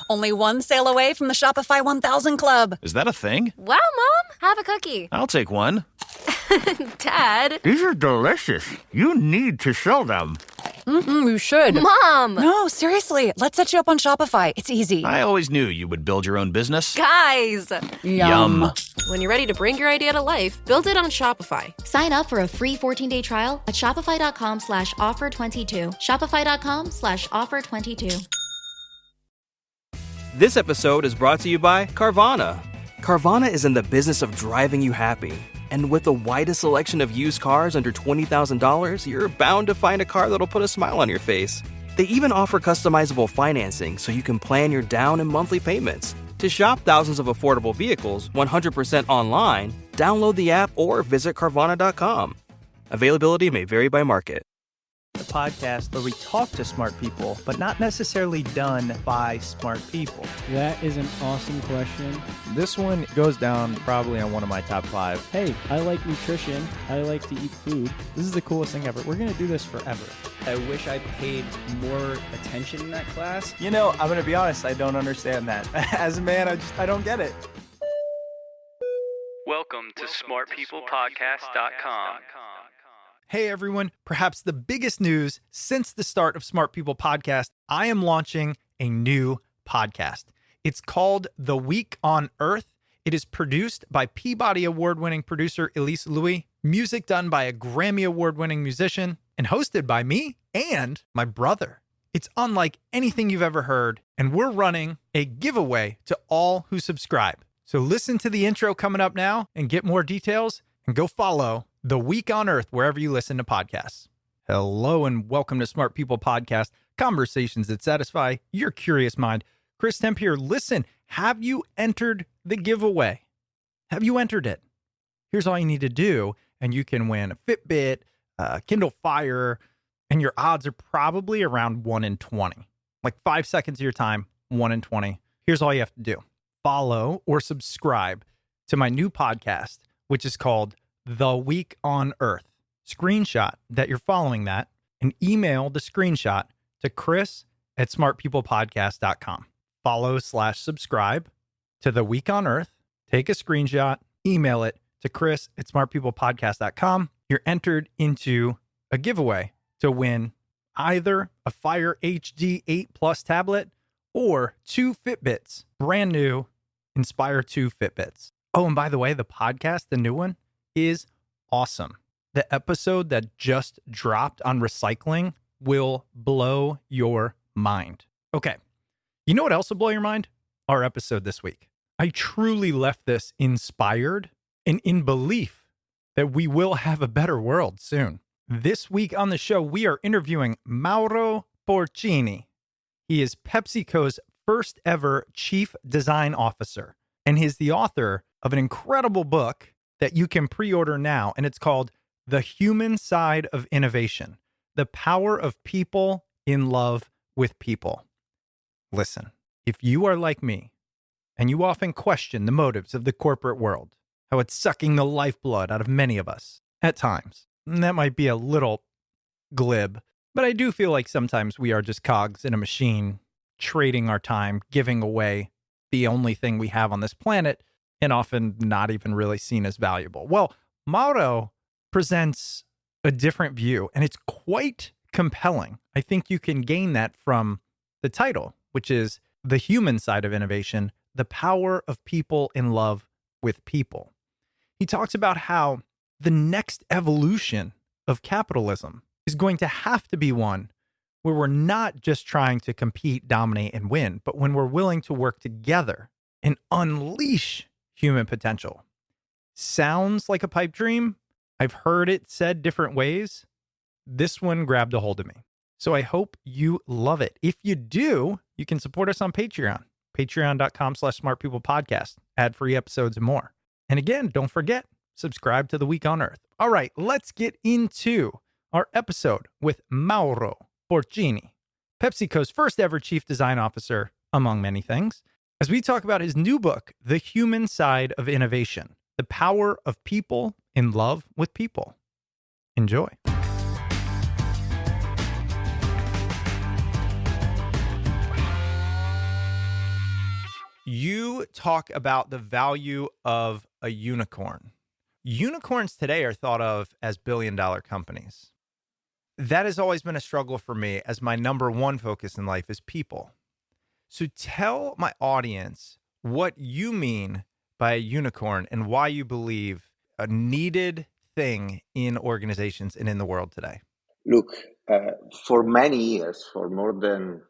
Only one sale away from the Shopify 1000 Club. Is that a thing? Wow, Mom, have a cookie. I'll take one. Dad. These are delicious. You need to sell them. You should. Mom. No, seriously. Let's set you up on Shopify. It's easy. I always knew you would build your own business. Guys. Yum. When you're ready to bring your idea to life, build it on Shopify. Sign up for a free 14-day trial at shopify.com/offer22. Shopify.com/offer22. This episode is brought to you by Carvana. Carvana is in the business of driving you happy. And with the widest selection of used cars under $20,000, you're bound to find a car that'll put a smile on your face. They even offer customizable financing so you can plan your down and monthly payments. To shop thousands of affordable vehicles 100% online, download the app or visit Carvana.com. Availability may vary by market. The podcast where we talk to smart people, but not necessarily done by smart people. That is an awesome question. This one goes down probably on one of my top 5. Hey, I like nutrition. I like to eat food. This is the coolest thing ever. We're going to do this forever. I wish I paid more attention in that class. You know, I'm going to be honest, I don't understand that. As a man, I don't get it. Welcome to smartpeoplepodcast.com. Hey everyone, perhaps the biggest news since the start of Smart People Podcast, I am launching a new podcast. It's called The Week on Earth. It is produced by Peabody Award-winning producer Elise Louis, music done by a Grammy Award-winning musician, and hosted by me and my brother. It's unlike anything you've ever heard, and we're running a giveaway to all who subscribe. So listen to the intro coming up now and get more details, and go follow The Week on Earth wherever you listen to podcasts. Hello and welcome to Smart People Podcast, conversations that satisfy your curious mind. Chris Temp here. Listen, have you entered the giveaway? Have you entered it? Here's all you need to do, and you can win a Fitbit, Kindle Fire, and your odds are probably around 1 in 20. Like 5 seconds of your time, 1 in 20. Here's all you have to do. Follow or subscribe to my new podcast, which is called The Week on Earth. Screenshot that you're following that and email the screenshot to chris@smartpeoplepodcast.com. Follow/subscribe to The Week on Earth. Take a screenshot, email it to chris@smartpeoplepodcast.com. You're entered into a giveaway to win either a Fire HD 8 Plus tablet or 2 Fitbits, brand new Inspire 2 Fitbits. Oh, and by the way, the podcast, the new one, is awesome. The episode that just dropped on recycling will blow your mind. Okay, you know what else will blow your mind? Our episode this week. I truly left this inspired and in belief that we will have a better world soon. This week on the show, we are interviewing Mauro Porcini. He is PepsiCo's first ever chief design officer, and he's the author of an incredible book that you can pre-order now, and it's called The Human Side of Innovation, The Power of People in Love with People. Listen, if you are like me, and you often question the motives of the corporate world, how it's sucking the lifeblood out of many of us at times, and that might be a little glib, but I do feel like sometimes we are just cogs in a machine, trading our time, giving away the only thing we have on this planet, and often not even really seen as valuable. Well, Mauro presents a different view, and it's quite compelling. I think you can gain that from the title, which is The Human Side of Innovation, The Power of People in Love with People. He talks about how the next evolution of capitalism is going to have to be one where we're not just trying to compete, dominate, and win, but when we're willing to work together and unleash human potential. Sounds like a pipe dream. I've heard it said different ways. This one grabbed a hold of me. So I hope you love it. If you do, you can support us on Patreon. Patreon.com/smartpeoplepodcast. Ad-free episodes and more. And again, don't forget, subscribe to The Week on Earth. All right, let's get into our episode with Mauro Porcini, PepsiCo's first ever chief design officer, among many things, as we talk about his new book, The Human Side of Innovation, The Power of People in Love with People. Enjoy. you talk about the value of a unicorn. Unicorns today are thought of as billion-dollar companies. That has always been a struggle for me, as my number one focus in life is people. So tell my audience what you mean by a unicorn and why you believe a needed thing in organizations and in the world today. Look, for many years, for more than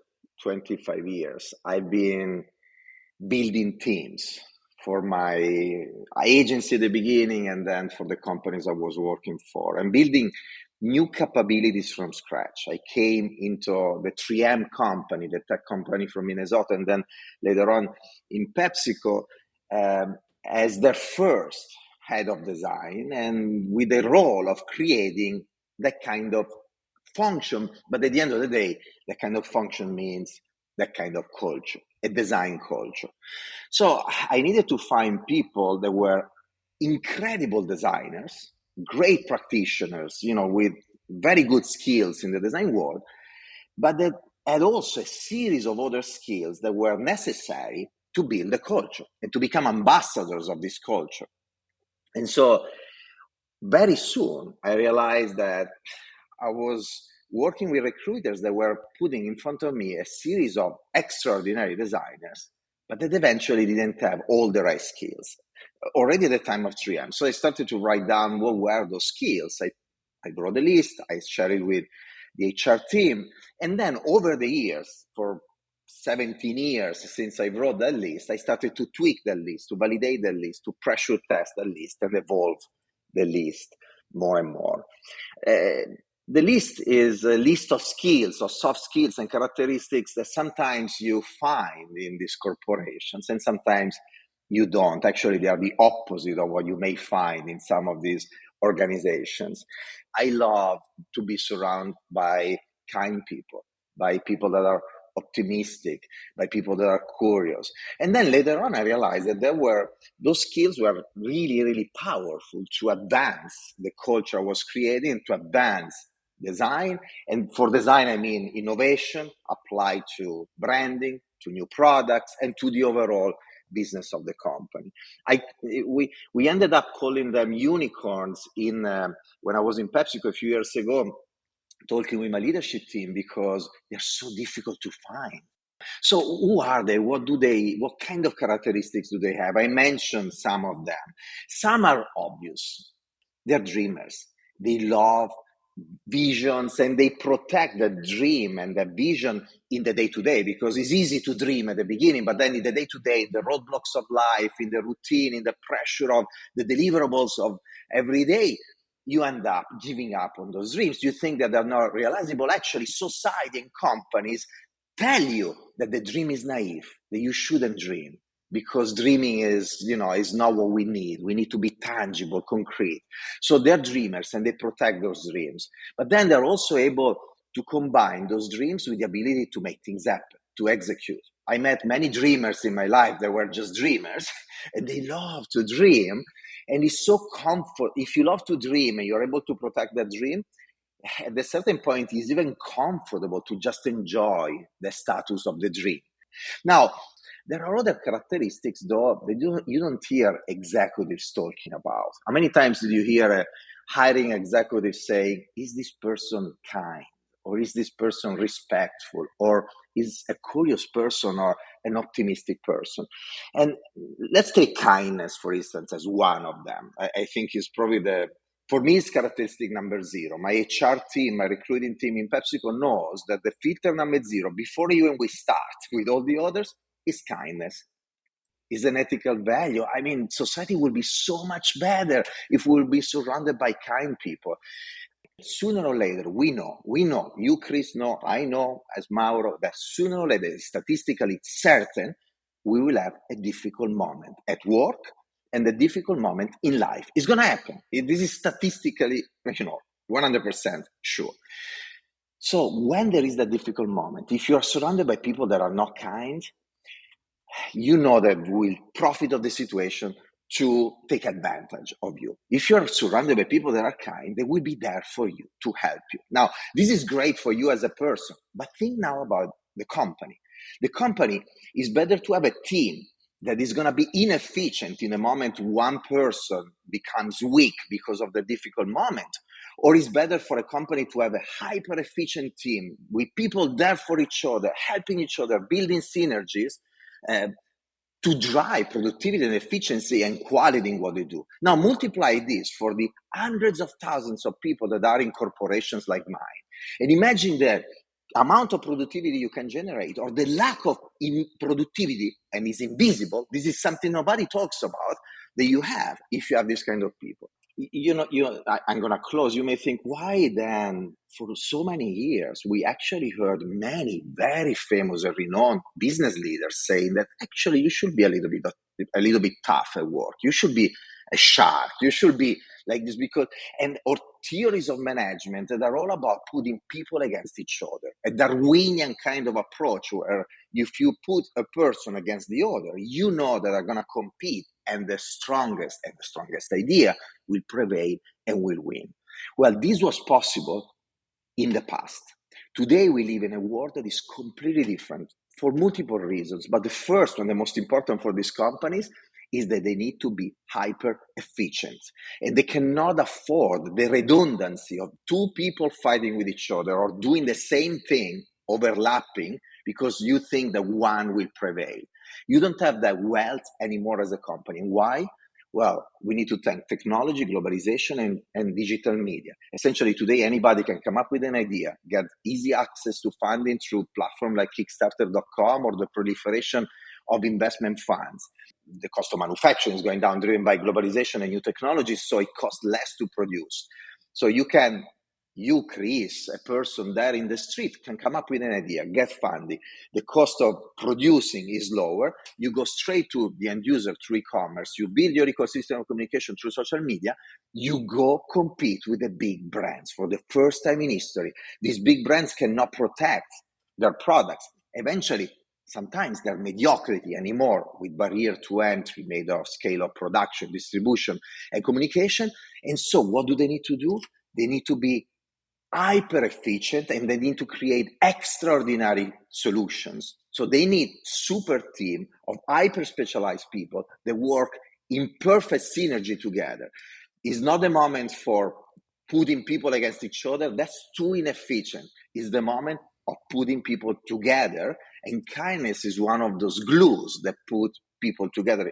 25 years, I've been building teams for my agency at the beginning and then for the companies I was working for, and building new capabilities from scratch. I came into the 3M company, the tech company from Minnesota, and then later on in PepsiCo as their first head of design, and with the role of creating that kind of function. But at the end of the day, that kind of function means that kind of culture, a design culture. So I needed to find people that were incredible designers, great practitioners, with very good skills in the design world, but that had also a series of other skills that were necessary to build the culture and to become ambassadors of this culture. And so very soon I realized that I was working with recruiters that were putting in front of me a series of extraordinary designers, but that eventually didn't have all the right skills already at the time of 3M. So I started to write down what were those skills. I wrote a list, I shared it with the HR team. And then over the years, for 17 years since I wrote that list, I started to tweak that list, to validate that list, to pressure test the list and evolve the list more and more. The list is a list of skills, of soft skills and characteristics that sometimes you find in these corporations and sometimes you don't. Actually, they are the opposite of what you may find in some of these organizations. I love to be surrounded by kind people, by people that are optimistic, by people that are curious. And then later on, I realized that those skills were really, really powerful to advance the culture I was creating, to advance design. And for design, I mean innovation applied to branding, to new products, and to the overall business of the company. We ended up calling them unicorns when I was in PepsiCo a few years ago, talking with my leadership team, because they're so difficult to find. So who are they? What kind of characteristics do they have? I mentioned some of them. Some are obvious. They're dreamers. They love visions and they protect the dream and the vision in the day-to-day, because it's easy to dream at the beginning, but then in the day-to-day, the roadblocks of life, in the routine, in the pressure of the deliverables of every day, you end up giving up on those dreams. You think that they're not realizable. Actually, society and companies tell you that the dream is naive, that you shouldn't dream, because dreaming is not what we need. We need to be tangible, concrete. So they're dreamers and they protect those dreams. But then they're also able to combine those dreams with the ability to make things happen, to execute. I met many dreamers in my life that were just dreamers and they love to dream. And it's so if you love to dream and you're able to protect that dream, at a certain point, it's even comfortable to just enjoy the status of the dream. Now, there are other characteristics, though, that you don't hear executives talking about. How many times did you hear a hiring executive saying, is this person kind? Or is this person respectful? Or is a curious person or an optimistic person? And let's take kindness, for instance, as one of them. I think is probably for me, it's characteristic number 0. My HR team, my recruiting team in PepsiCo knows that the filter number 0, before even we start with all the others, is kindness, is an ethical value. I mean, society will be so much better if we'll be surrounded by kind people. Sooner or later, we know, you, Chris, know, I know, as Mauro, that sooner or later, statistically certain, we will have a difficult moment at work and a difficult moment in life. It's going to happen. This is statistically, 100% sure. So when there is that difficult moment, if you're surrounded by people that are not kind, you know that will profit of the situation to take advantage of you. If you're surrounded by people that are kind, they will be there for you to help you. Now, this is great for you as a person, but think now about the company. The company is better to have a team that is going to be inefficient in the moment one person becomes weak because of the difficult moment? Or is better for a company to have a hyper efficient team with people there for each other, helping each other, building synergies to drive productivity and efficiency and quality in what they do? Now multiply this for the hundreds of thousands of people that are in corporations like mine. And imagine the amount of productivity you can generate, or the lack of productivity, and is invisible. This is something nobody talks about, that you have if you have this kind of people. I'm going to close. You may think, why then, for so many years, we actually heard many very famous and renowned business leaders saying that actually you should be a little bit tough at work. You should be a shark. You should be like this, or theories of management that are all about putting people against each other, a Darwinian kind of approach where if you put a person against the other, you know that are going to compete, and the strongest idea will prevail and will win. Well, this was possible in the past. Today, we live in a world that is completely different for multiple reasons. But the first one, the most important for these companies, is that they need to be hyper efficient, and they cannot afford the redundancy of two people fighting with each other or doing the same thing, overlapping, because you think that one will prevail. You don't have that wealth anymore as a company. Why? Well, we need to thank technology, globalization, and digital media. Essentially, today, anybody can come up with an idea, get easy access to funding through platforms like Kickstarter.com or the proliferation of investment funds. The cost of manufacturing is going down, driven by globalization and new technologies, so it costs less to produce. So you, Chris, a person there in the street, can come up with an idea, get funding. The cost of producing is lower. You go straight to the end user through e-commerce. You build your ecosystem of communication through social media. You go compete with the big brands. For the first time in history, these big brands cannot protect their products. Eventually, sometimes their mediocrity anymore, with barrier to entry made of scale of production, distribution, and communication. And so what do they need to do? They need to be hyper efficient, and they need to create extraordinary solutions. So they need super team of hyper specialized people that work in perfect synergy together. It's not the moment for putting people against each other. That's too inefficient. It's the moment of putting people together, and kindness is one of those glues that put people together,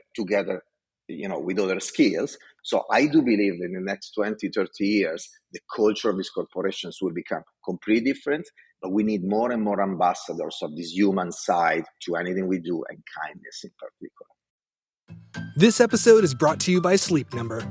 with other skills. So I do believe that in the next 20, 30 years, the culture of these corporations will become completely different, but we need more and more ambassadors of this human side to anything we do, and kindness in particular. This episode is brought to you by Sleep Number.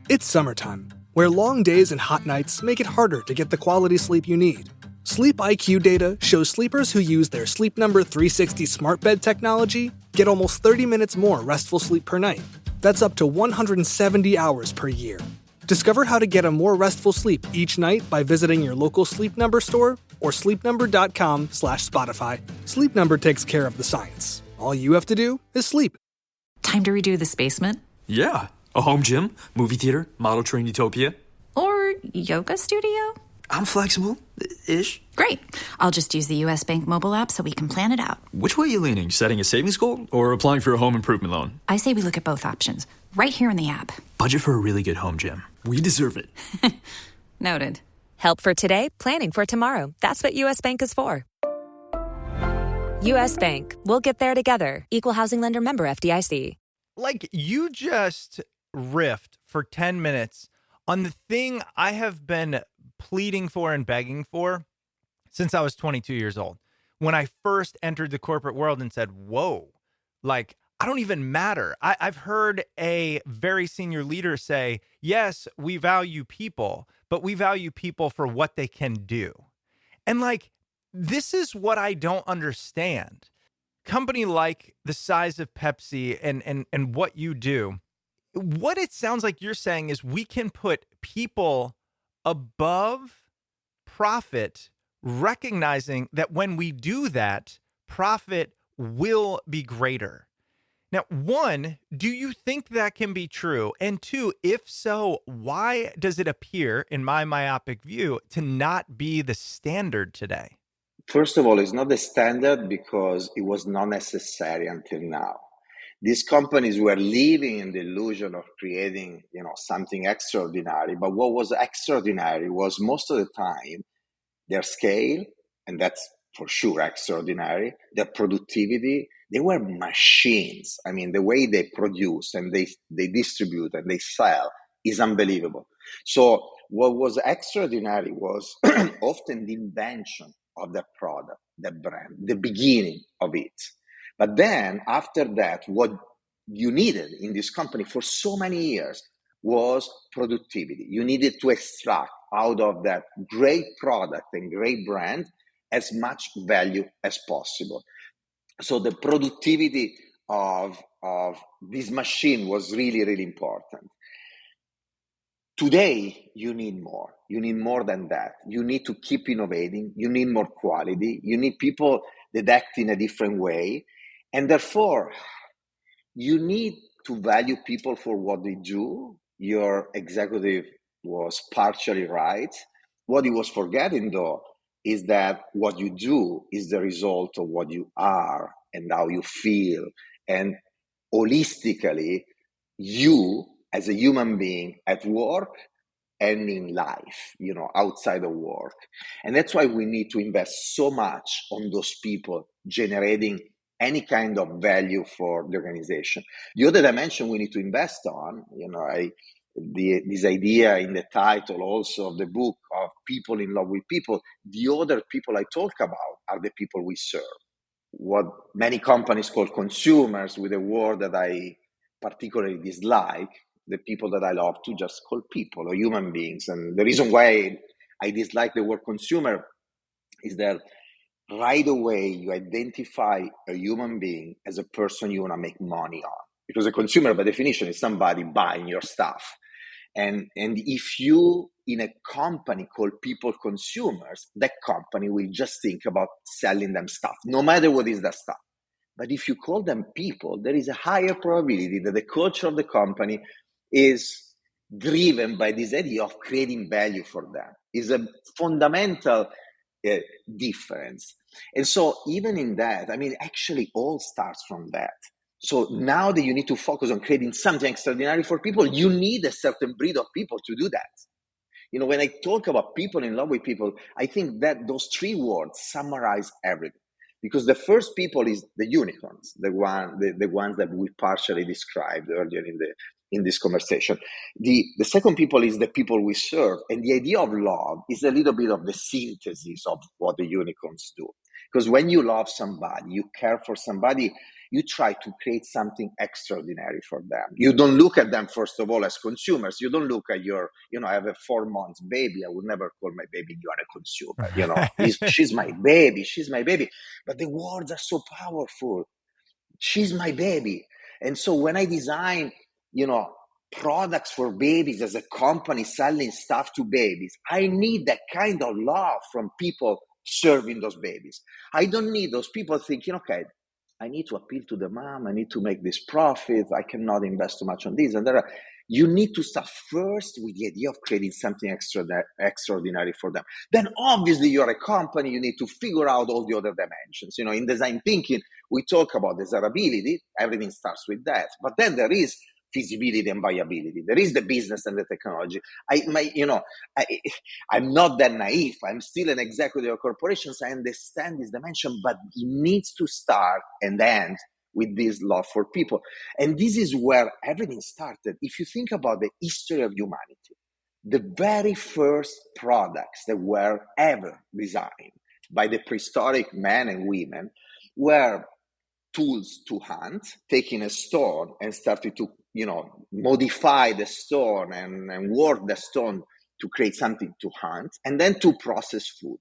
It's summertime, where long days and hot nights make it harder to get the quality sleep you need. Sleep IQ data shows sleepers who use their Sleep Number 360 smart bed technology get almost 30 minutes more restful sleep per night. That's up to 170 hours per year. Discover how to get a more restful sleep each night by visiting your local Sleep Number store or sleepnumber.com/Spotify. Sleep Number takes care of the science. All you have to do is sleep. Time to redo this basement? Yeah. A home gym, movie theater, model train utopia. Or yoga studio? I'm flexible-ish. Great. I'll just use the U.S. Bank mobile app so we can plan it out. Which way are you leaning? Setting a savings goal or applying for a home improvement loan? I say we look at both options, right here in the app. Budget for a really good home gym. We deserve it. Noted. Help for today, planning for tomorrow. That's what U.S. Bank is for. U.S. Bank. We'll get there together. Equal housing lender member FDIC. Like, you just riffed for 10 minutes on the thing I have been pleading for and begging for since I was 22 years old. When I first entered the corporate world and said, whoa, like, I don't even matter. I've heard a very senior leader say, yes, we value people, but we value people for what they can do. And like, this is what I don't understand. Company like the size of Pepsi and what you do, what it sounds like you're saying is we can put people above profit, recognizing that when we do that, profit will be greater. Now, one, do you think that can be true? And two, if so, why does it appear, in my myopic view, to not be the standard today? First of all, it's not the standard because it was not necessary until now. these companies were living in the illusion of creating, something extraordinary. But what was extraordinary was most of the time their scale, and that's for sure extraordinary, their productivity. They were machines. I mean, the way they produce and they distribute and they sell is unbelievable. So what was extraordinary was often the invention of the product, the brand, the beginning of it. But then after that, what you needed in this company for so many years was productivity. You needed to extract out of that great product and great brand as much value as possible. So the productivity of this machine was really, really important. Today, you need more. You need more than that. You need to keep innovating. You need more quality. You need people that act in a different way. And therefore, you need to value people for what they do. Your executive was partially right. What he was forgetting, though, is that what you do is the result of what you are and how you feel. And holistically, you as a human being at work and in life, outside of work. And that's why we need to invest so much on those people generating any kind of value for the organization. The other dimension we need to invest on, this idea in the title also of the book of people in love with people, the other people I talk about are the people we serve. What many companies call consumers, with a word that I particularly dislike, the people that I love to just call people or human beings. And the reason why I dislike the word consumer is that right away you identify a human being as a person you want to make money on. Because a consumer, by definition, is somebody buying your stuff. And if you, in a company, call people consumers, that company will just think about selling them stuff, no matter what is that stuff. But if you call them people, there is a higher probability that the culture of the company is driven by this idea of creating value for them. It's a fundamental difference. And so even in that, actually all starts from that. So now that you need to focus on creating something extraordinary for people, you need a certain breed of people to do that. When I talk about people in love with people, I think that those three words summarize everything. Because the first people is the unicorns, the ones that we partially described earlier in this conversation. The second people is the people we serve. And the idea of love is a little bit of the synthesis of what the unicorns do. Because when you love somebody, you care for somebody, you try to create something extraordinary for them. You don't look at them, first of all, as consumers. You don't look at I have a 4-month baby. I would never call my baby, you are a consumer. She's my baby. But the words are so powerful. She's my baby. And so when I design, products for babies as a company selling stuff to babies, I need that kind of love from people serving those babies. I don't need those people thinking, okay, I need to appeal to the mom. I need to make this profit. I cannot invest too much on this and that. You need to start first with the idea of creating something extraordinary for them. Then obviously you're a company. You need to figure out all the other dimensions. In design thinking, we talk about desirability. Everything starts with that. But then there is feasibility and viability. There is the business and the technology. I'm not that naive. I'm still an executive of corporations. I understand this dimension, but it needs to start and end with this love for people. And this is where everything started. If you think about the history of humanity, the very first products that were ever designed by the prehistoric men and women were tools to hunt, taking a stone and started to modify the stone and work the stone to create something to hunt, and then to process food.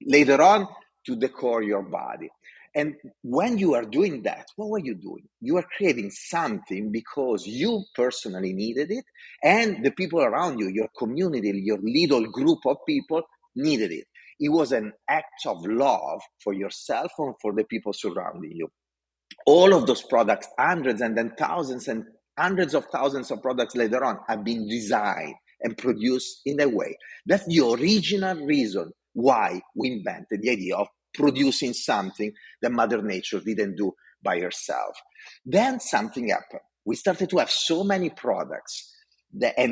Later on, to decor your body. And when you are doing that, what were you doing? You are creating something because you personally needed it, and the people around you, your community, your little group of people needed it. It was an act of love for yourself and for the people surrounding you. All of those products, hundreds and then thousands and hundreds of thousands of products later on, have been designed and produced in that way. That's the original reason why we invented the idea of producing something that Mother Nature didn't do by yourself. Then something happened. We started to have so many products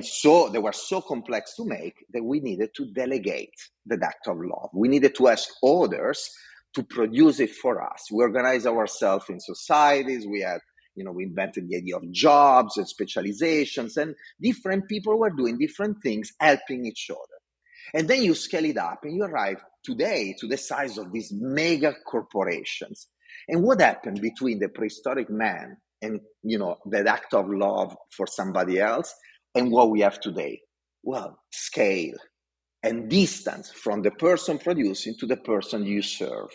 so they were so complex to make that we needed to delegate the act of love. We needed to ask others to produce it for us. We organized ourselves in societies. We had, we invented the idea of jobs and specializations, and different people were doing different things, helping each other. And then you scale it up and you arrive today to the size of these mega corporations. And what happened between the prehistoric man and, that act of love for somebody else and what we have today? Well, scale and distance from the person producing to the person you serve.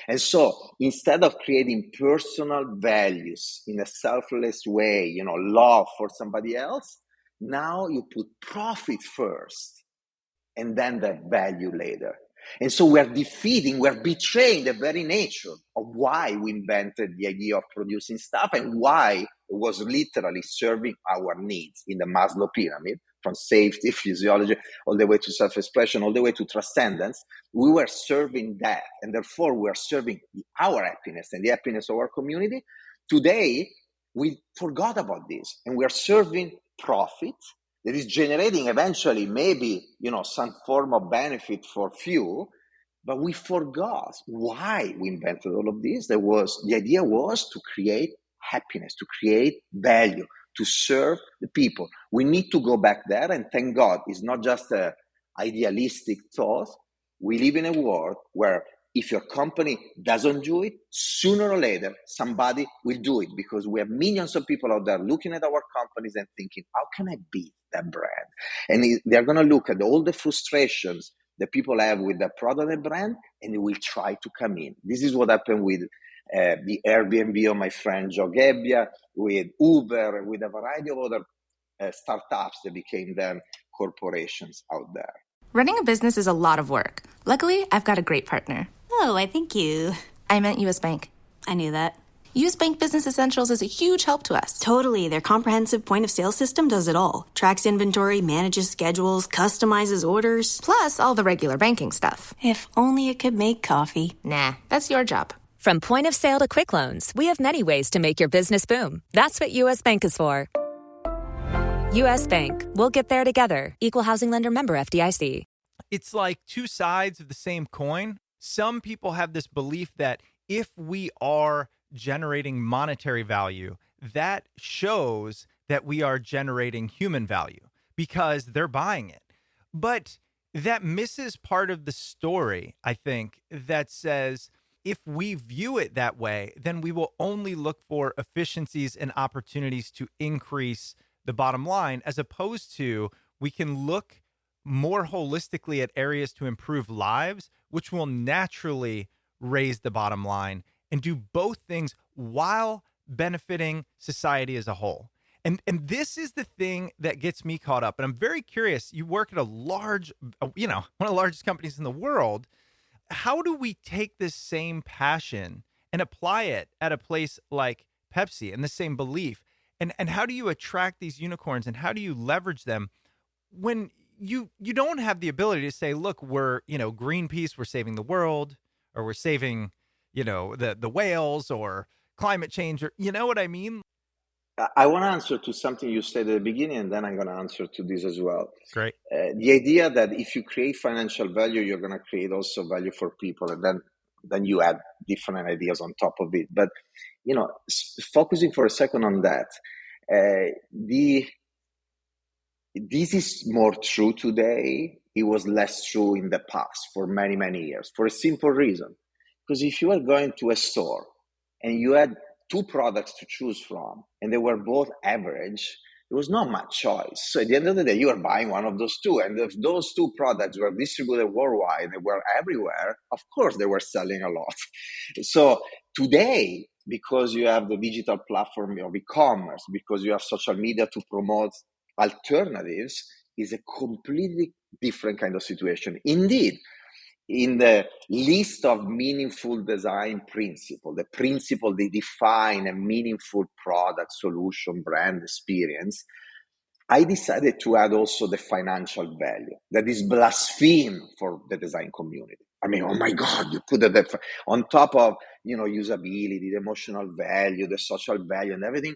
And so instead of creating personal values in a selfless way, love for somebody else, now you put profit first and then the value later. And so we're betraying the very nature of why we invented the idea of producing stuff and why it was literally serving our needs in the Maslow pyramid, from safety, physiology, all the way to self-expression, all the way to transcendence. We were serving that, and therefore we are serving our happiness and the happiness of our community. Today, we forgot about this, and we are serving profit that is generating eventually maybe, some form of benefit for few, but we forgot why we invented all of this. The idea was to create happiness, to create value, to serve the people. We need to go back there, and thank God it's not just an idealistic thought. We live in a world where if your company doesn't do it, sooner or later, somebody will do it, because we have millions of people out there looking at our companies and thinking, how can I beat that brand? And they're going to look at all the frustrations that people have with the product and brand, and they will try to come in. This is what happened with the Airbnb of my friend Joe Gebbia, with Uber, with a variety of other startups that became then corporations out there. Running a business is a lot of work. Luckily, I've got a great partner. Oh, I think you... I meant US Bank. I knew that. US Bank Business Essentials is a huge help to us. Totally. Their comprehensive point-of-sale system does it all. Tracks inventory, manages schedules, customizes orders. Plus all the regular banking stuff. If only it could make coffee. Nah, that's your job. From point of sale to quick loans, we have many ways to make your business boom. That's what US Bank is for. US Bank. We'll get there together. Equal housing lender, member FDIC. It's like two sides of the same coin. Some people have this belief that if we are generating monetary value, that shows that we are generating human value because they're buying it. But that misses part of the story, I think, that says if we view it that way, then we will only look for efficiencies and opportunities to increase the bottom line, as opposed to we can look more holistically at areas to improve lives, which will naturally raise the bottom line and do both things while benefiting society as a whole. And this is the thing that gets me caught up. And I'm very curious. You work at a large, one of the largest companies in the world. How do we take this same passion and apply it at a place like Pepsi and the same belief? And how do you attract these unicorns, and how do you leverage them when you don't have the ability to say, look, we're, Greenpeace, we're saving the world, or we're saving, the whales, or climate change, or you know what I mean? I want to answer to something you said at the beginning, and then I'm going to answer to this as well. Great. The idea that if you create financial value, you're going to create also value for people, and then you add different ideas on top of it. But, focusing for a second on that, this is more true today. It was less true in the past for many, many years, for a simple reason. Because if you are going to a store and you had two products to choose from, and they were both average, there was not much choice. So at the end of the day, you are buying one of those two. And if those two products were distributed worldwide, they were everywhere, of course they were selling a lot. So today, because you have the digital platform of e-commerce, because you have social media to promote alternatives, is a completely different kind of situation. Indeed, in the list of meaningful design principle, the principle they define a meaningful product, solution, brand experience, I decided to add also the financial value that is blaspheme for the design community. I mean, oh my God, you put that on top of, usability, the emotional value, the social value and everything,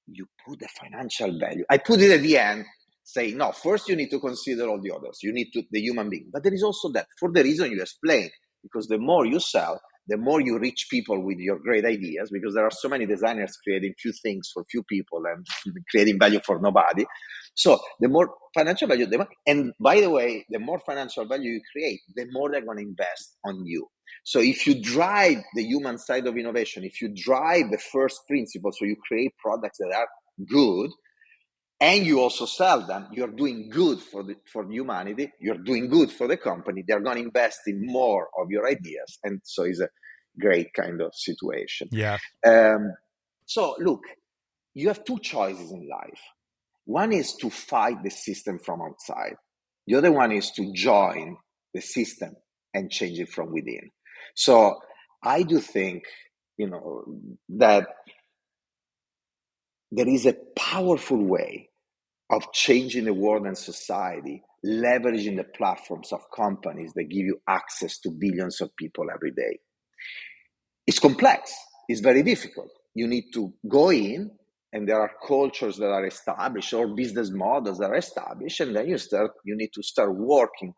you put the financial value. I put it at the end, saying, no, first you need to consider all the others. You need the human being. But there is also that, for the reason you explained, because the more you sell, the more you reach people with your great ideas, because there are so many designers creating few things for few people and creating value for nobody. So the more financial value, and by the way, the more financial value you create, the more they're going to invest on you. So if you drive the human side of innovation, if you drive the first principle, so you create products that are good, and you also sell them, you're doing good for humanity, you're doing good for the company, they're going to invest in more of your ideas. And so it's a great kind of situation. Yeah. So look, you have two choices in life. One is to fight the system from outside. The other one is to join the system and change it from within. So I do think, that there is a powerful way of changing the world and society, leveraging the platforms of companies that give you access to billions of people every day. It's complex. It's very difficult. You need to go in, and there are cultures that are established or business models that are established, and then you need to start working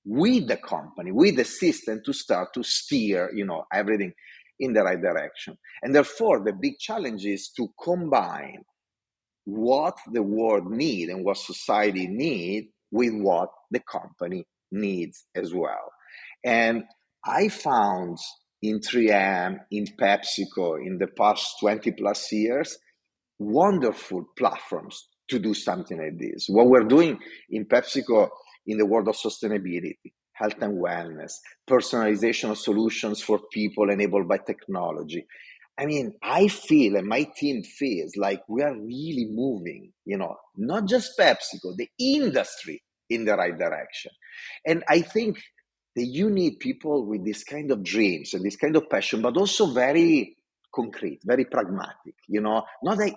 with the company, with the system to start to steer, everything in the right direction. And therefore, the big challenge is to combine what the world needs and what society needs with what the company needs as well. And I found in 3M, in PepsiCo, in the past 20 plus years, wonderful platforms to do something like this. What we're doing in PepsiCo in the world of sustainability, health and wellness, personalization of solutions for people enabled by technology. I mean, I feel, and my team feels, like we are really moving, not just PepsiCo, the industry in the right direction. And I think that you need people with this kind of dreams and this kind of passion, but also very concrete, very pragmatic, not like,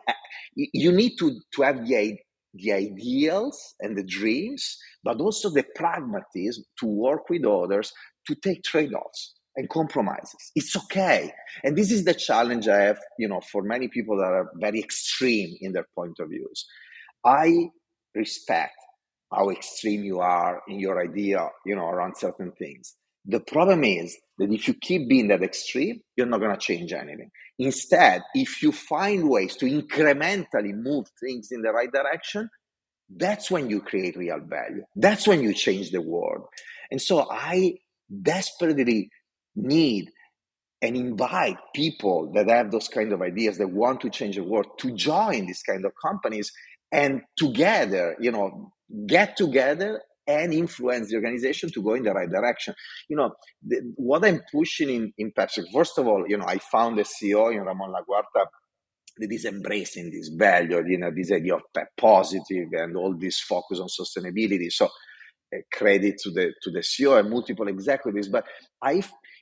you need to have the ideals and the dreams, but also the pragmatism to work with others, to take trade-offs and compromises. It's okay. And this is the challenge I have, for many people that are very extreme in their point of views. I respect how extreme you are in your idea, around certain things. The problem is that if you keep being that extreme, you're not going to change anything. Instead, if you find ways to incrementally move things in the right direction, that's when you create real value. That's when you change the world. And so I desperately need and invite people that have those kind of ideas, that want to change the world, to join these kind of companies, and together, get together and influence the organization to go in the right direction. What I'm pushing in Pepsi, first of all, I found a CEO in Ramon Laguarta that is embracing this value, this idea of positive and all this focus on sustainability. So credit to the CEO and multiple executives. But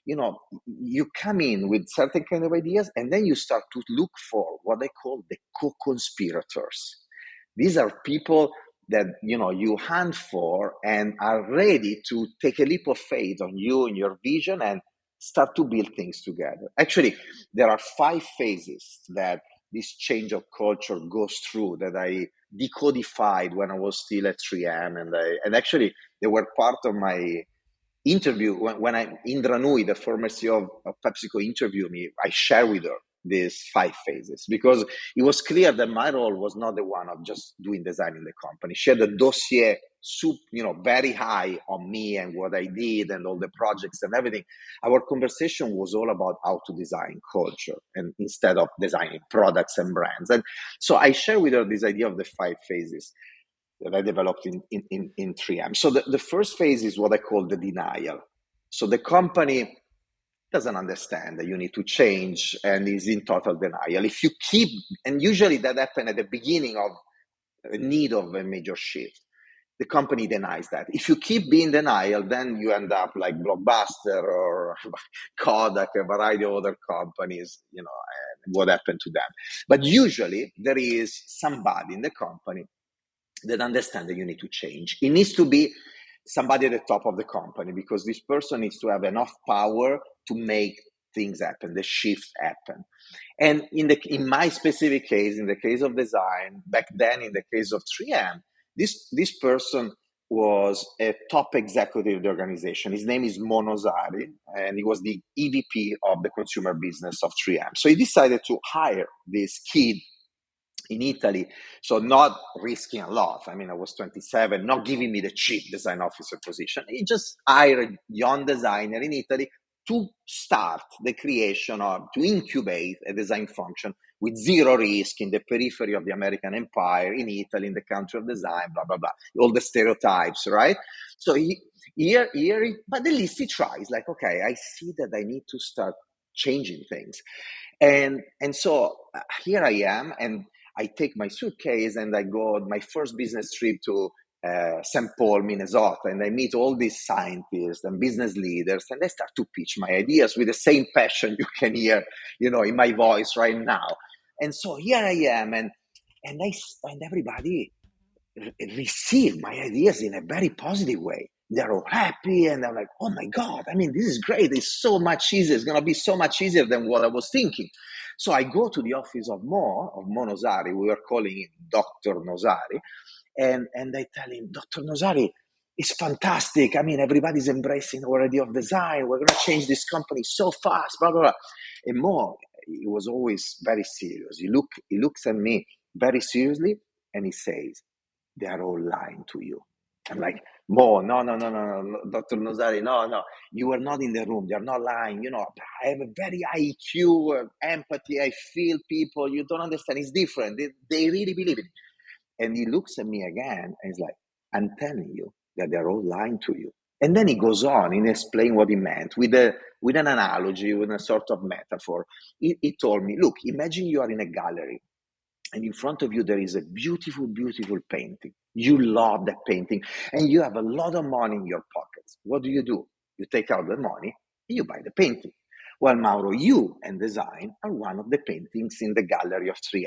you come in with certain kind of ideas, and then you start to look for what I call the co-conspirators. These are people that you hunt for and are ready to take a leap of faith on you and your vision and start to build things together. Actually, there are 5 phases that this change of culture goes through that I decodified when I was still at 3M, and actually they were part of my interview when Indra Nui, the former CEO of PepsiCo, interviewed me. I shared with her these 5 phases, because it was clear that my role was not the one of just doing design in the company. She had a dossier, very high on me and what I did and all the projects and everything. Our conversation was all about how to design culture, and instead of designing products and brands. And so I shared with her this idea of the 5 phases that I developed in 3M. So the first phase is what I call the denial. So the company doesn't understand that you need to change and is in total denial. If you keep, and usually that happens at the beginning of a need of a major shift, the company denies that. If you keep being denial, then you end up like Blockbuster or Kodak, a variety of other companies, and what happened to them. But usually there is somebody in the company that understands that you need to change. It needs to be somebody at the top of the company, because this person needs to have enough power to make things happen, the shift happen. And in my specific case, in the case of design, back then in the case of 3M, this person was a top executive of the organization. His name is Mo Nosari, and he was the EVP of the consumer business of 3M. So he decided to hire this kid in Italy, so not risking a lot. I mean, I was 27, not giving me the chief design officer position. He just hired a young designer in Italy to start the creation of, to incubate a design function with zero risk in the periphery of the American empire, in Italy, in the country of design, blah, blah, blah. All the stereotypes, right? So but at least he tries, like, okay, I see that I need to start changing things. And so here I am, and I take my suitcase and I go on my first business trip to St. Paul, Minnesota, and I meet all these scientists and business leaders, and I start to pitch my ideas with the same passion you can hear, in my voice right now. And so here I am, and everybody received my ideas in a very positive way. They're all happy, and they're like, oh my God, I mean, this is great. It's so much easier. It's going to be so much easier than what I was thinking. So I go to the office of Mo Nosari. We were calling him Dr. Nosari. And I tell him, Dr. Nosari, it's fantastic. I mean, everybody's embracing our idea of design. We're going to change this company so fast, blah, blah, blah. And Mo, he was always very serious. He looks at me very seriously, and he says, they are all lying to you. I'm like, Mo, no, Dr. Nosari, no, you were not in the room. They're not lying. I have a very high IQ, empathy. I feel people. You don't understand. It's different. They really believe it. And he looks at me again, and he's like, I'm telling you that they're all lying to you. And then he goes on and explains what he meant with an analogy, with a sort of metaphor. He told me, look, imagine you are in a gallery, and in front of you there is a beautiful, beautiful painting. You love that painting, and you have a lot of money in your pockets. What do? You take out the money and you buy the painting. Well, Mauro, you and design are one of the paintings in the gallery of 3M.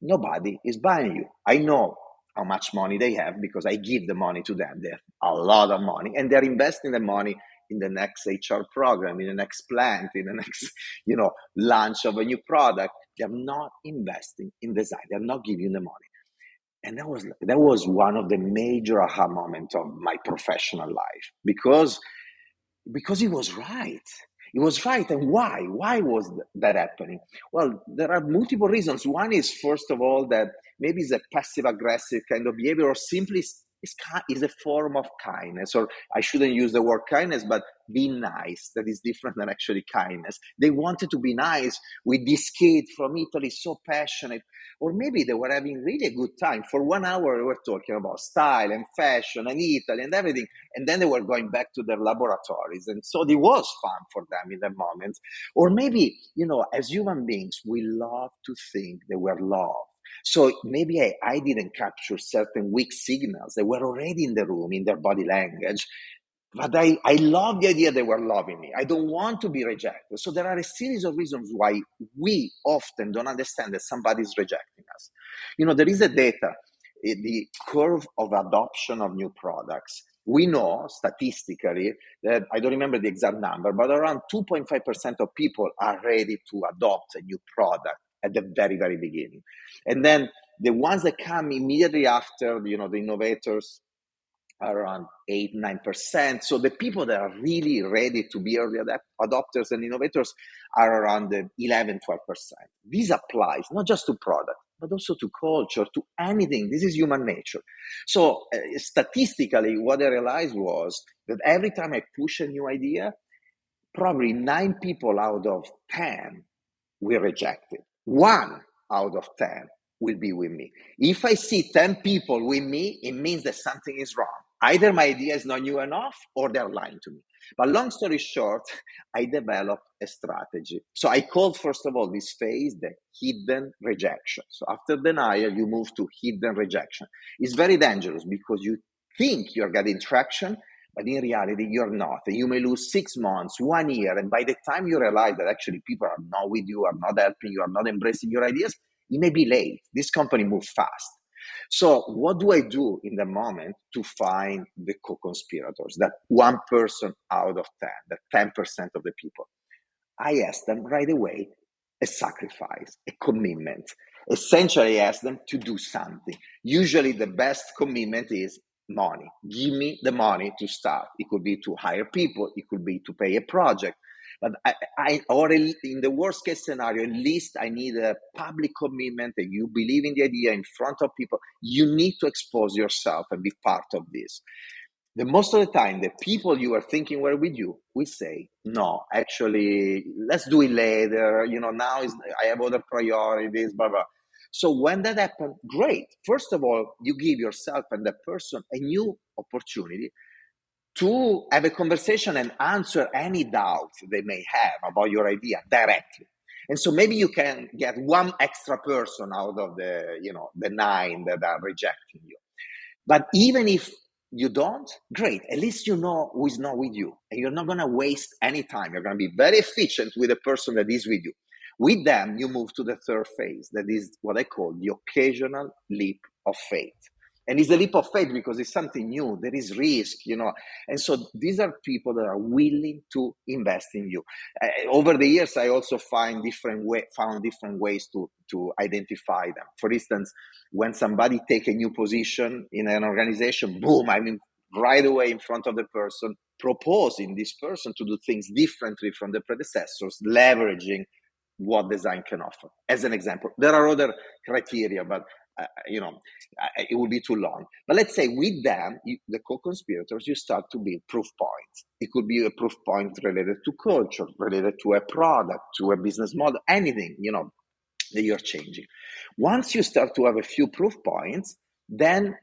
Nobody is buying you. I know how much money they have because I give the money to them. They have a lot of money, and they're investing the money in the next HR program, in the next plant, in the next, launch of a new product. They're not investing in design. They're not giving you the money. And that was one of the major aha moments of my professional life, because he was right. He was right. And why? Why was that happening? Well, there are multiple reasons. One is, first of all, that maybe it's a passive-aggressive kind of behavior, or simply is a form of kindness. Or I shouldn't use the word kindness, but be nice. That is different than actually kindness. They wanted to be nice with this kid from Italy, so passionate. Or maybe they were having really a good time. For 1 hour, they were talking about style and fashion and Italy and everything. And then they were going back to their laboratories. And so it was fun for them in that moment. Or maybe, as human beings, we love to think that we're loved. So maybe I didn't capture certain weak signals that were already in the room, in their body language. But I love the idea they were loving me. I don't want to be rejected. So there are a series of reasons why we often don't understand that somebody is rejecting us. There is a data, the curve of adoption of new products. We know statistically that, I don't remember the exact number, but around 2.5% of people are ready to adopt a new product at the very, very beginning. And then the ones that come immediately after, the innovators, are around 8-9%. So the people that are really ready to be early adopters and innovators are around the 11-12%. This applies not just to product, but also to culture, to anything. This is human nature. So statistically, what I realized was that every time I push a new idea, probably 9 people out of 10 will reject it. 1 out of 10 will be with me. If I see 10 people with me, it means that something is wrong. Either my idea is not new enough, or they're lying to me. But long story short, I developed a strategy. So I called, first of all, this phase the hidden rejection. So after denial, you move to hidden rejection. It's very dangerous because you think you're getting traction, but in reality, you're not. And you may lose 6 months, 1 year. And by the time you realize that actually people are not with you, are not helping you, are not embracing your ideas, you may be late. This company moves fast. So what do I do in the moment to find the co-conspirators, that 1 person out of 10, that 10% of the people? I ask them right away a sacrifice, a commitment. Essentially, I ask them to do something. Usually the best commitment is money. Give me the money to start. It could be to hire people. It could be to pay a project. But or in the worst case scenario, at least I need a public commitment that you believe in the idea in front of people. You need to expose yourself and be part of this. The most of the time, the people you are thinking were with you, we say, no, actually, let's do it later. Now I have other priorities, blah, blah. So when that happens, great. First of all, you give yourself and the person a new opportunity to have a conversation and answer any doubts they may have about your idea directly. And so maybe you can get 1 extra person out of the 9 that are rejecting you. But even if you don't, great. At least you know who is not with you. And you're not going to waste any time. You're going to be very efficient with the person that is with you. With them, you move to the third phase. That is what I call the occasional leap of faith. And it's a leap of faith because it's something new. There is risk, And so these are people that are willing to invest in you. Over the years, I also found different ways to identify them. For instance, when somebody take a new position in an organization, boom, right away in front of the person, proposing this person to do things differently from the predecessors, leveraging what design can offer. As an example, there are other criteria, but it would be too long. But let's say with them, the co-conspirators, you start to build proof points. It could be a proof point related to culture, related to a product, to a business model, anything, that you're changing. Once you start to have a few proof points, then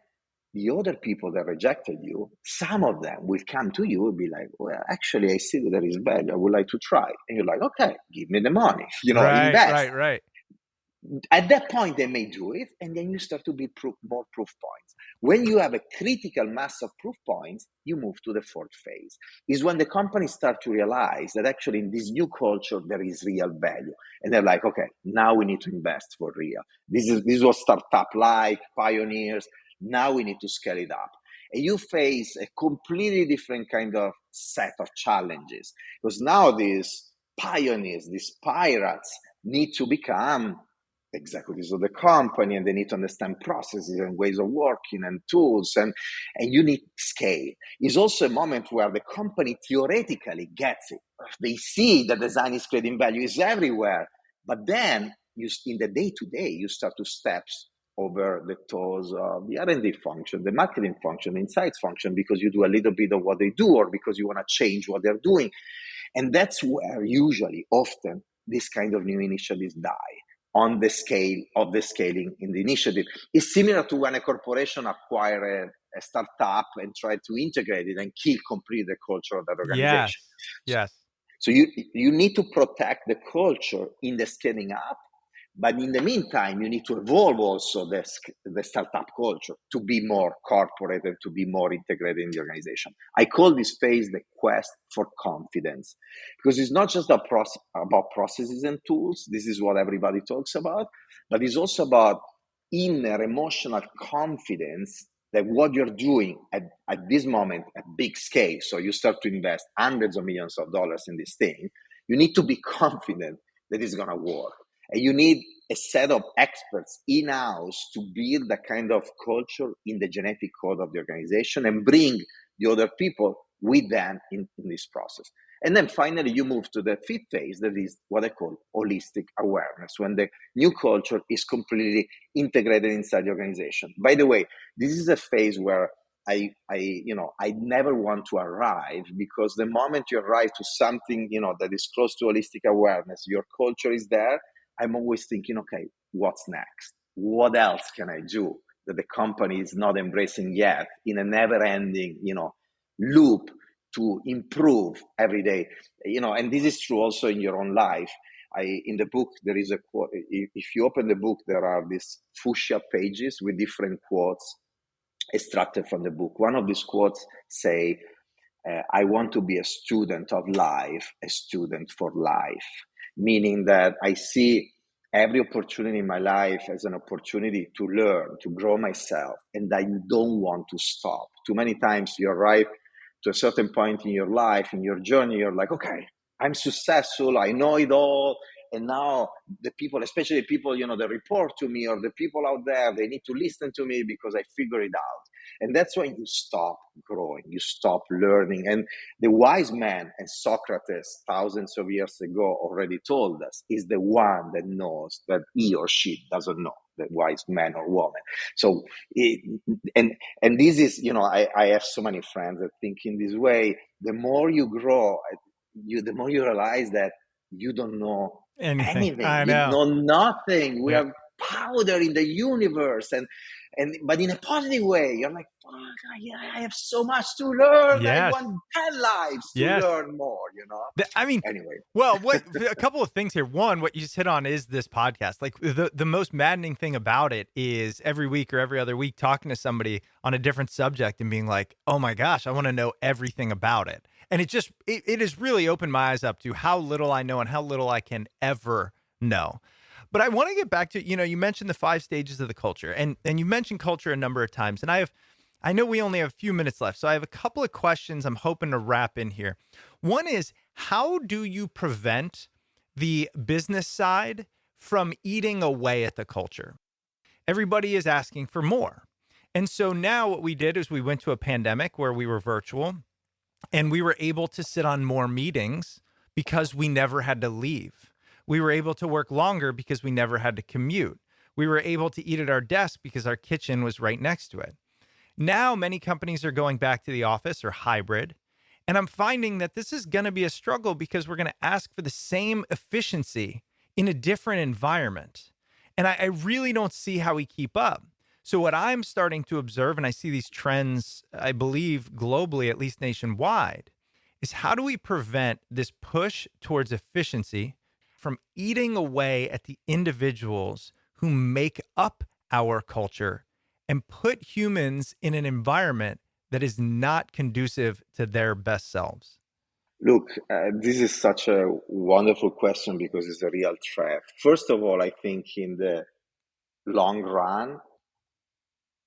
the other people that rejected you, some of them will come to you and be like, well, actually, I see that there is value. I would like to try. And you're like, okay, give me the money, invest. Right. At that point, they may do it, and then you start to build more proof points. When you have a critical mass of proof points, you move to the fourth phase. Is when the companies start to realize that actually in this new culture, there is real value. And they're like, okay, now we need to invest for real. This was startup-like, pioneers. Now we need to scale it up. And you face a completely different kind of set of challenges. Because now these pioneers, these pirates, need to become executives of the company, and they need to understand processes and ways of working and tools, and you need scale. It's also a moment where the company theoretically gets it. They see that design is creating value, is everywhere. But then in the day-to-day, you start to step over the toes of the R&D function, the marketing function, the insights function, because you do a little bit of what they do, or because you want to change what they're doing. And that's where usually, often, this kind of new initiatives die. On the scale of the scaling in the initiative. It's similar to when a corporation acquires a startup and try to integrate it and kill completely the culture of that organization. Yes. So you need to protect the culture in the scaling up, but in the meantime, you need to evolve also the startup culture to be more corporate and to be more integrated in the organization. I call this phase the quest for confidence, because it's not just about processes and tools. This is what everybody talks about, but it's also about inner emotional confidence that what you're doing at this moment at big scale, so you start to invest hundreds of millions of dollars in this thing, you need to be confident that it's going to work. And you need a set of experts in-house to build that kind of culture in the genetic code of the organization and bring the other people with them in this process. And then finally, you move to the fifth phase, that is what I call holistic awareness, when the new culture is completely integrated inside the organization. By the way, this is a phase where I never want to arrive, because the moment you arrive to something, that is close to holistic awareness, your culture is there. I'm always thinking, okay, what's next? What else can I do that the company is not embracing yet, in a never-ending, loop to improve every day? And this is true also in your own life. In the book, there is a quote. If you open the book, there are these fuchsia pages with different quotes extracted from the book. One of these quotes say, I want to be a student of life, a student for life. Meaning that I see every opportunity in my life as an opportunity to learn, to grow myself, and I don't want to stop. Too many times you arrive to a certain point in your life, in your journey, you're like, okay, I'm successful, I know it all, and now the people, especially people, that report to me, or the people out there, they need to listen to me because I figure it out. And that's when you stop growing, you stop learning. And the wise man, and Socrates thousands of years ago already told us, is the one that knows that he or she doesn't know, the wise man or woman. So, and this is, I have so many friends that think in this way. The more you grow, the more you realize that you don't know anything. I You know. know nothing. We Yeah. are powder in the universe, but in a positive way. You're like, fuck, I have so much to learn. Yes. I want 10 lives to Yes. learn more, Anyway. Well, a couple of things here. One, what you just hit on is this podcast. Like the most maddening thing about it is every week or every other week talking to somebody on a different subject and being like, oh my gosh, I want to know everything about it. And it has really opened my eyes up to how little I know and how little I can ever know. But I want to get back to, you mentioned the 5 stages of the culture, and you mentioned culture a number of times. And I know we only have a few minutes left, so I have a couple of questions I'm hoping to wrap in here. One is, how do you prevent the business side from eating away at the culture? Everybody is asking for more. And so now what we did is we went to a pandemic where we were virtual, and we were able to sit on more meetings because we never had to leave. We were able to work longer because we never had to commute. We were able to eat at our desk because our kitchen was right next to it. Now, many companies are going back to the office or hybrid. And I'm finding that this is going to be a struggle because we're going to ask for the same efficiency in a different environment. And I really don't see how we keep up. So what I'm starting to observe, and I see these trends, I believe globally, at least nationwide, is how do we prevent this push towards efficiency from eating away at the individuals who make up our culture and put humans in an environment that is not conducive to their best selves? Look, this is such a wonderful question because it's a real threat. First of all, I think in the long run,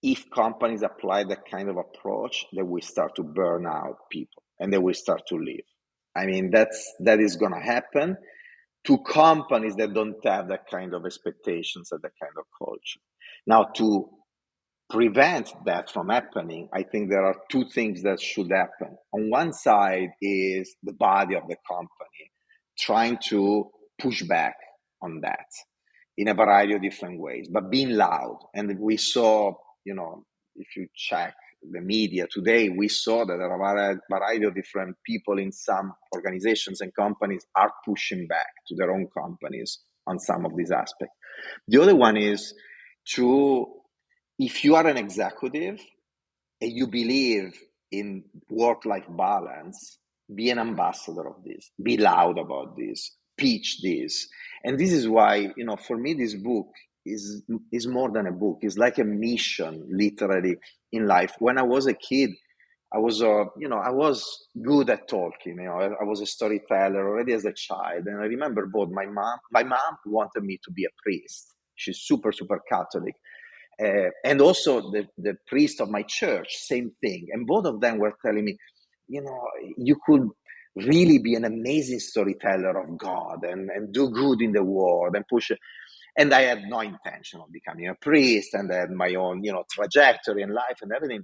if companies apply that kind of approach, they will start to burn out people and they will start to leave. I mean, that is going to happen to companies that don't have that kind of expectations and that kind of culture. Now, to prevent that from happening, I think there are 2 things that should happen. On one side is the body of the company trying to push back on that in a variety of different ways, but being loud. And we saw, if you check the media today, we saw that there are a variety of different people in some organizations and companies are pushing back to their own companies on some of these aspects. The other one is if you are an executive and you believe in work-life balance, be an ambassador of this, be loud about this, pitch this. And this is why, for me, this book is more than a book. It's like a mission, literally, in life. When I was a kid, I was good at talking. I was a storyteller already as a child. And I remember both my mom wanted me to be a priest. She's super, super Catholic. And also the priest of my church, same thing. And both of them were telling me, you could really be an amazing storyteller of God and do good in the world and push it. And I had no intention of becoming a priest, and I had my own, trajectory in life and everything.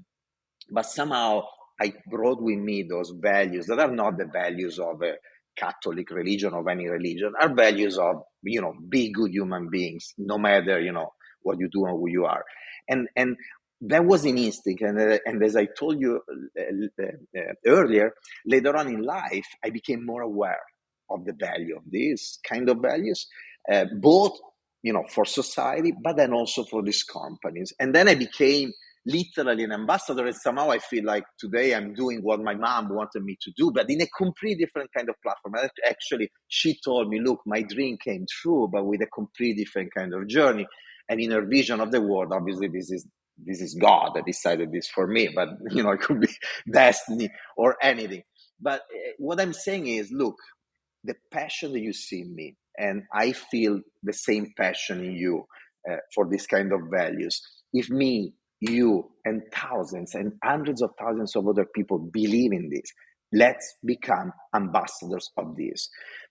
But somehow I brought with me those values that are not the values of a Catholic religion, of any religion, are values of, be good human beings, no matter, what you do and who you are. And that was an instinct. And as I told you earlier, later on in life, I became more aware of the value of these kind of values, both, for society, but then also for these companies. And then I became literally an ambassador. And somehow I feel like today I'm doing what my mom wanted me to do, but in a completely different kind of platform. Actually, she told me, look, my dream came true, but with a completely different kind of journey. And in her vision of the world, obviously this is God that decided this for me, but it could be destiny or anything. But what I'm saying is, look, the passion that you see in me And I feel the same passion in you for this kind of values. If me, you, and thousands and hundreds of thousands of other people believe in this, let's become ambassadors of this.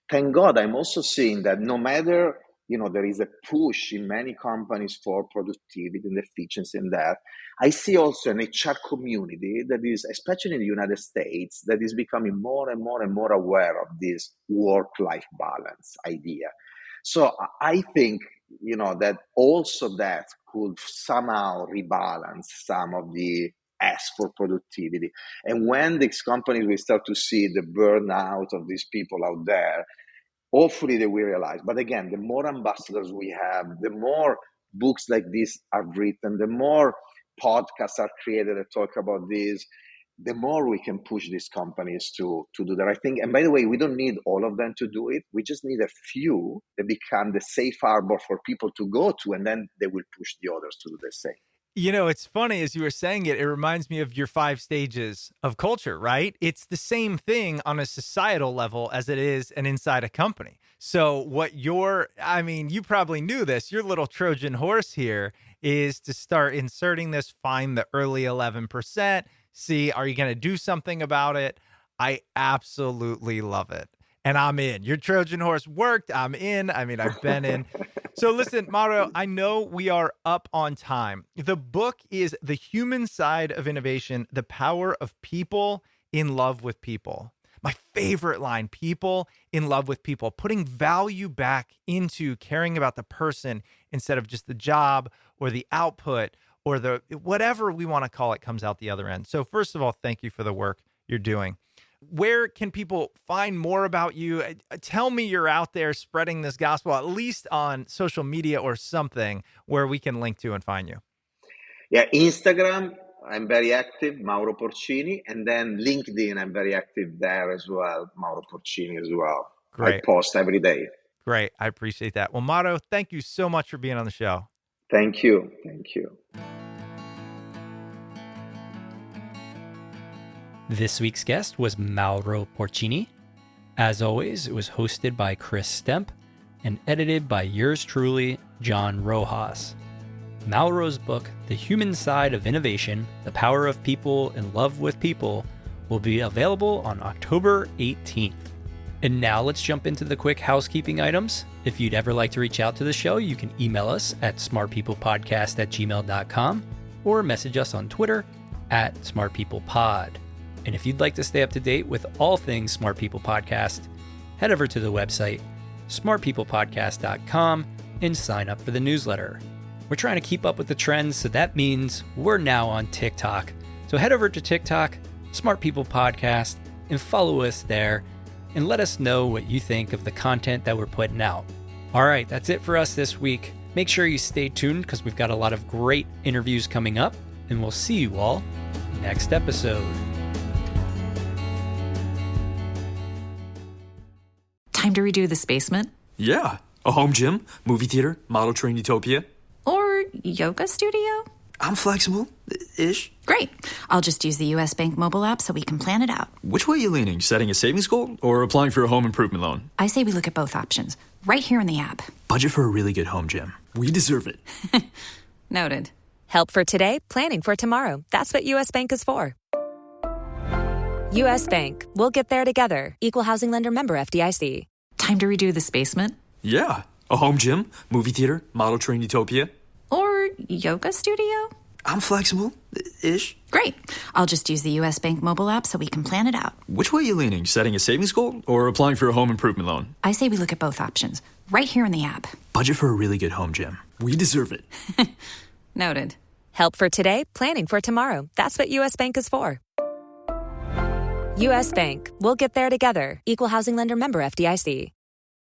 Thank God, I'm also seeing that no matter, there is a push in many companies for productivity and efficiency and that, I see also an HR community that is, especially in the United States, that is becoming more and more and more aware of this work-life balance idea. So I think, that also that could somehow rebalance some of the ask for productivity. And when these companies will start to see the burnout of these people out there, hopefully they will realize. But again, the more ambassadors we have, the more books like this are written, the more podcasts are created that talk about this, the more we can push these companies to do the right thing. And by the way, we don't need all of them to do it. We just need a few that become the safe harbor for people to go to, and then they will push the others to do the same. It's funny, as you were saying it reminds me of your 5 stages of culture, right? It's the same thing on a societal level as it is and inside a company. So you probably knew this, your little Trojan horse here is to start inserting this, find the early 11%, see, are you going to do something about it? I absolutely love it. And I'm in. Your Trojan horse worked. I'm in. I've been in. So listen, Mauro, I know we are up on time. The book is The Human Side of Innovation, The Power of People in Love with People. My favorite line, people in love with people, putting value back into caring about the person instead of just the job or the output or the whatever we want to call it comes out the other end. So first of all, thank you for the work you're doing. Where can people find more about you? Tell me you're out there spreading this gospel, at least on social media or something where we can link to and find you. Yeah, Instagram, I'm very active, Mauro Porcini. And then LinkedIn, I'm very active there as well, Mauro Porcini as well. Great. I post every day. Great. I appreciate that. Well, Mauro, thank you so much for being on the show. Thank you. Thank you. This week's guest was Mauro Porcini. As always, it was hosted by Chris Stemp and edited by yours truly, John Rojas. Mauro's book, The Human Side of Innovation, The Power of People in Love with People, will be available on October 18th. And now let's jump into the quick housekeeping items. If you'd ever like to reach out to the show, you can email us at smartpeoplepodcast@gmail.com or message us on Twitter at smartpeoplepod. And if you'd like to stay up to date with all things Smart People Podcast, head over to the website, smartpeoplepodcast.com, and sign up for the newsletter. We're trying to keep up with the trends, so that means we're now on TikTok. So head over to TikTok, Smart People Podcast, and follow us there, and let us know what you think of the content that we're putting out. All right, that's it for us this week. Make sure you stay tuned because we've got a lot of great interviews coming up, and we'll see you all next episode. Time to redo this basement? Yeah. A home gym, movie theater, model train utopia. Or yoga studio? I'm flexible-ish. Great. I'll just use the US Bank mobile app so we can plan it out. Which way are you leaning? Setting a savings goal or applying for a home improvement loan? I say we look at both options, right here in the app. Budget for a really good home gym. We deserve it. Noted. Help for today, planning for tomorrow. That's what US Bank is for. US Bank. We'll get there together. Equal housing lender member FDIC. Time to redo this basement? Yeah. A home gym, movie theater, model train utopia. Or yoga studio? I'm flexible-ish. Great. I'll just use the US Bank mobile app so we can plan it out. Which way are you leaning? Setting a savings goal or applying for a home improvement loan? I say we look at both options, right here in the app. Budget for a really good home gym. We deserve it. Noted. Help for today, planning for tomorrow. That's what US Bank is for. US Bank. We'll get there together. Equal housing lender member FDIC.